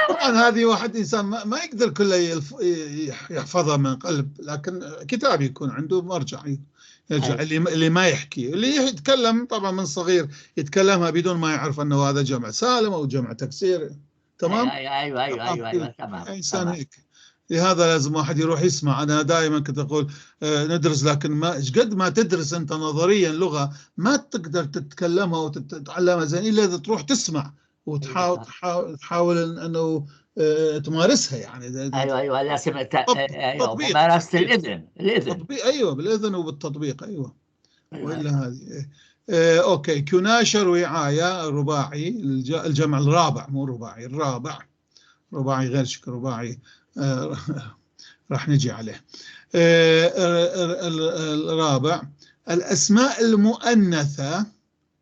طبعا هذه واحد انسان ما يقدر كله يحفظها من قلب، لكن كتاب يكون عنده مرجع يرجع. اللي ما يحكي، اللي يتكلم طبعا من صغير يتكلمها بدون ما يعرف انه هذا جمع سالم او جمع تكسير. تمام.
ايوه تمام.
انسان هيك لهذا لازم واحد يروح يسمع. أنا دائما كنت أقول ندرس، لكن ما قد ما تدرس أنت نظريا لغة ما تقدر تتكلمها وتتعلمها زين إلا إذا تروح تسمع وتحاول أنه تمارسها يعني.
ايوه لازم ايوه
تطبيق
ممارسه الاذن
تطبيق، ايوه بالاذن وبالتطبيق، ايوه. والا هذه اوكي. كناشر وعايه رباعي، الجمع الرابع مو رباعي، الرابع. رباعي غير شكل رباعي راح نجي عليه. الرابع الاسماء المؤنثه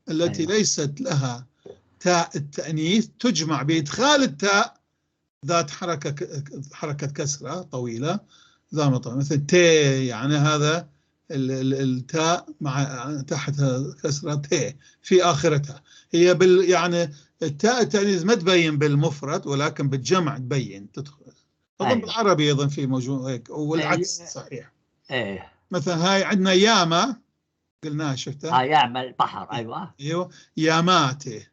التي ليست لها تاء التأنيث تجمع بإدخال التاء ذات حركة كسرة طويلة ضامطة، مثل تي، يعني هذا التاء مع تحتها كسرة تي في آخرتها. هي يعني التاء التأنيث ما تبين بالمفرد ولكن بالجمع تبين تدخل. أظن بالعربي أيضا في موجود هيك والعكس صحيح. مثلا هاي عندنا ياما قلناها، شفتها؟
ياما البحر. ايوه
ياماتي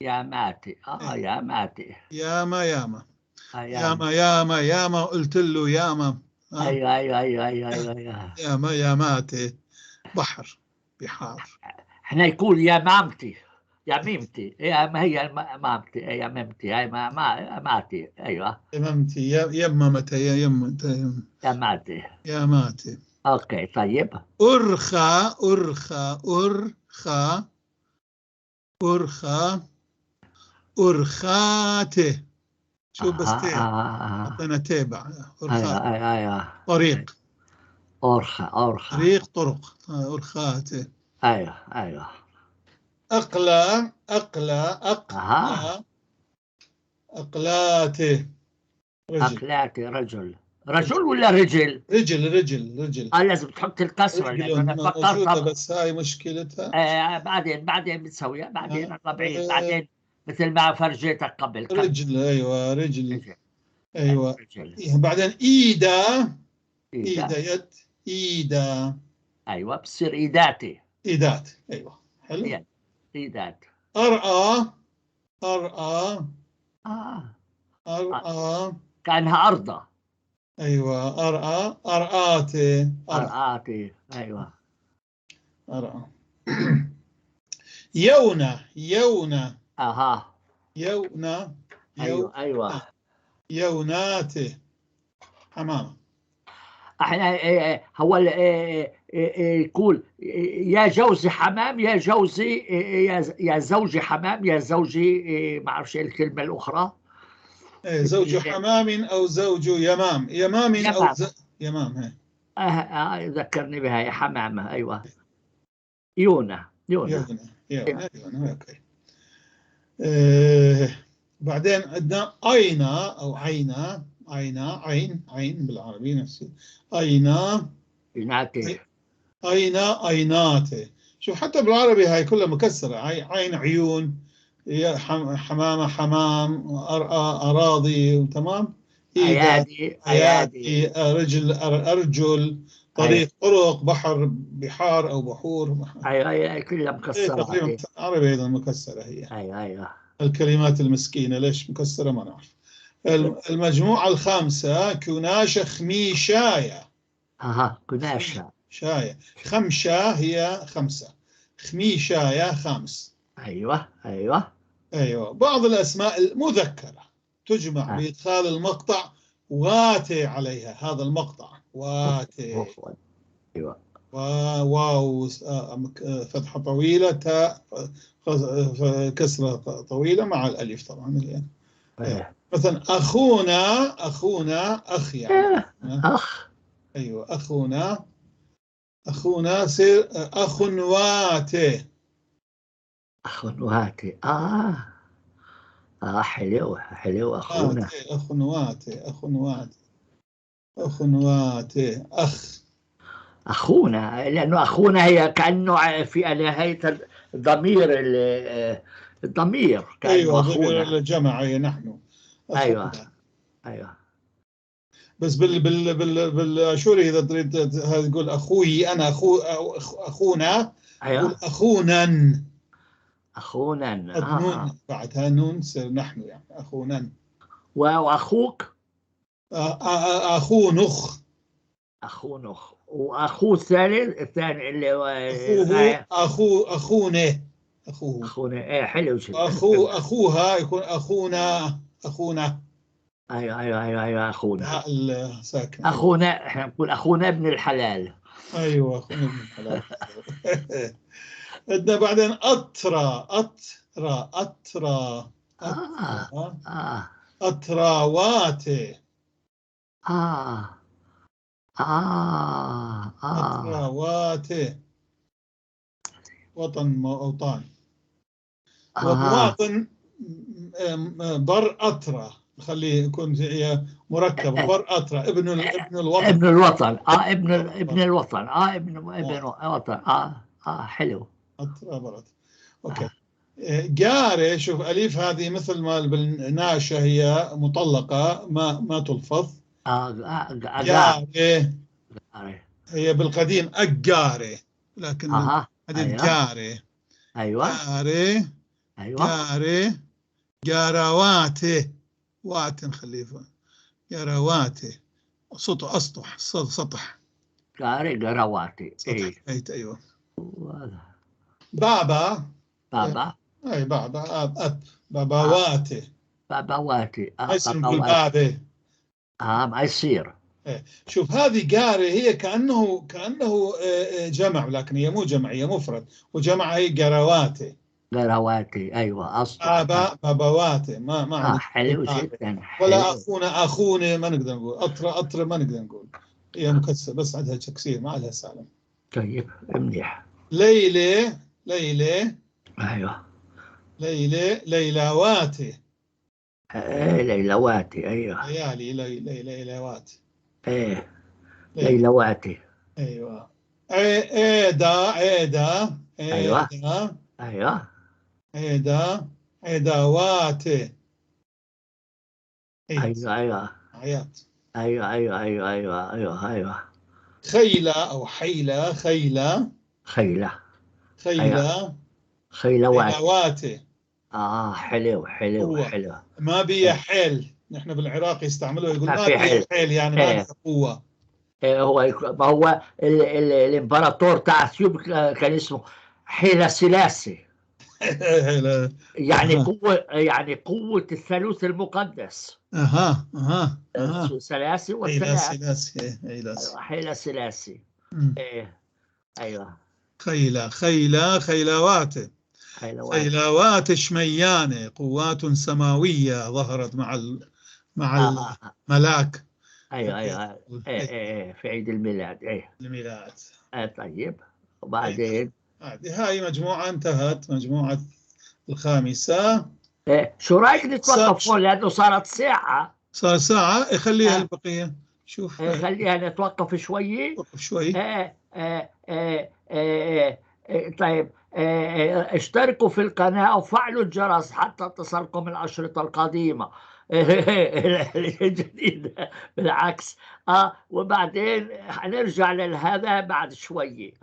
ياماتي ياماتي
ياما ياما قلت له ياما.
ايوه
ياماتي بحر بحار.
احنا يقول يا مامتي يا ميمتي، ما هي مامتي يا ميمتي، هاي ماتي. ايوه
يممتي يممتي
يا ماتي.
يا ماتي.
اوكي طيب.
أرخى أرخاته. شو بس تي حطينا تي بعد.
ايوه
طريق
أرخى
طريق طرق أرخاته.
ايوه
أقلاته
أقلاتي رجل ولا رجل؟
رجل.
لازم تحط الكسرة لأنه أنا فكرت
بس هاي مشكلتها.
بعدين بتسويها بعدين طبيعي. بعدين مثل ما فرجيتك قبل
رجل. أيوة رجل. أيوة
رجل.
بعدين إيدا يد إيدا.
أيوة بصير إيداتي.
إيدات. أيوة حلو.
إيدات.
أرأى
كأنها أرضى.
أيوة أرآتي.
أيوة
أرأى. يونا
أيوة
يوناتي حمامة.
احنا هو يقول يا جوزي حمام، يا جوزي يا زوجي حمام، يا زوجي ما اعرفش الكلمه الاخرى.
زوج حمام او زوج يمام او يمام. هي
ذكرني بها يا حمامه. ايوه يونا
اوكي. بعدين عندنا أينا أو عينا عين بالعربي نفسه. أيناتي. شوف حتى بالعربي هاي كلها مكسرة. عين عيون، حمامة حمام، أراضي. تمام.
أيادي
رجل أرجل، طريق طرق، بحر بحار أو بحور.
أيوة كلها مكسرة.
تقريبا عربي أيضا مكسرة هي.
أيوة
الكلمات المسكينة ليش مكسرة ما نعرف. المجموعة الخامسة كناشة خميشاية.
كناشة
شاية. خمشة هي 5، خميشاية 5. أيوة. بعض الأسماء المذكرة تجمع بإدخال المقطع واتي عليها. هذا المقطع واتي.
أيوة.
واو فتحة طويلة، تاء كسرة طويلة مع الألف طبعا. مثلا أخونا أخ يعني.
أخ.
أيوة أخونا سير أخنواتي.
حلو أخونا.
أخنواتي
أخونا، لأنه أخونا هي كأنه في نهاية الضمير كأنه
أيوة
أخونا.
الجمع هي نحن.
أيوة
بس بالاشوري اذا تريد تقول اخوي انا اخونا.
أيوة أخونا
نون بعدها نون تصير نحن يعني اخونا.
وأخوك
أخو نخ.
أخو نخ. وأخوه الثاني اللي هو
أخونه.
أخونا. إيه حلو جدا.
أخوها يكون أخونا.
أيوه أخونا.
ساكن.
أخونا، إحنا نقول أخونا ابن الحلال.
أيوه أخونا ابن الحلال. عندنا بعدين أتراواتي. أتراواتي وطن أوطان. ومواطن بر أترا، نخليه يكون مركب. بر أترا ابن الوطن.
ابن الوطن. ابن الوطن. ابن الوطن. حلو.
أترا برت. أوكي. جاري، شوف أليف هذه مثل ما بالناشة هي مطلقة ما تلفظ. جاري هي بالقديم أجاري، لكن هذه جاري. جاري. جارواتي. وات نخليه جارواتي. سطح.
جارواتي.
أيوه. بابا. أي بابا. أب. باباواتي.
ما
يصير نقول بابي.
ما يصير.
شوف هذه قاري هي كأنه جمع، لكن هي مو جمع، هي مفرد، وجمع هي قرواتي.
أيوه أصلا.
بابواتي. ما
حلو جدا.
ولا أخونا ما نقدر نقول. أطرة ما نقدر نقول، هي مكسر بس عندها تكسير ما عندها سالم.
طيب منيح.
ليلى.
أيوه.
ليلاواتي.
ليلواتي. أيوه.
ليلوات.
ليلواتي.
أيوه. عيدا.
أيوه.
عيداواتي.
أيوه.
عيات.
أيوه.
خيلة أو حيلة. خيلواتي.
حلو.
ما بي حيل، نحن بالعراق يستعملوه، يقول ما بي حيل يعني ما بي قوة.
هو الامبراطور تاع اثيوب كان اسمه حيلة سلاسي. يعني قوة الثالوث المقدس. سلاسي والثلاث. حيلة سلاسي. أيوه.
خيلاوات شميانة، قوات سماوية ظهرت مع الملاك.
أيوه. في عيد الميلاد.
الميلاد.
طيب. وبعدين
هاي مجموعة انتهت، مجموعة الخامسة.
شو رأيك نتوقف هون لأنه صارت ساعة.
صار ساعة. يخليها البقية. شوف
خليها نتوقف شوي. طيب. اشتركوا في القناة وفعلوا الجرس حتى تصلكم الأشرطة القديمة الجديدة. بالعكس. وبعدين هنرجع لهذا بعد شوي.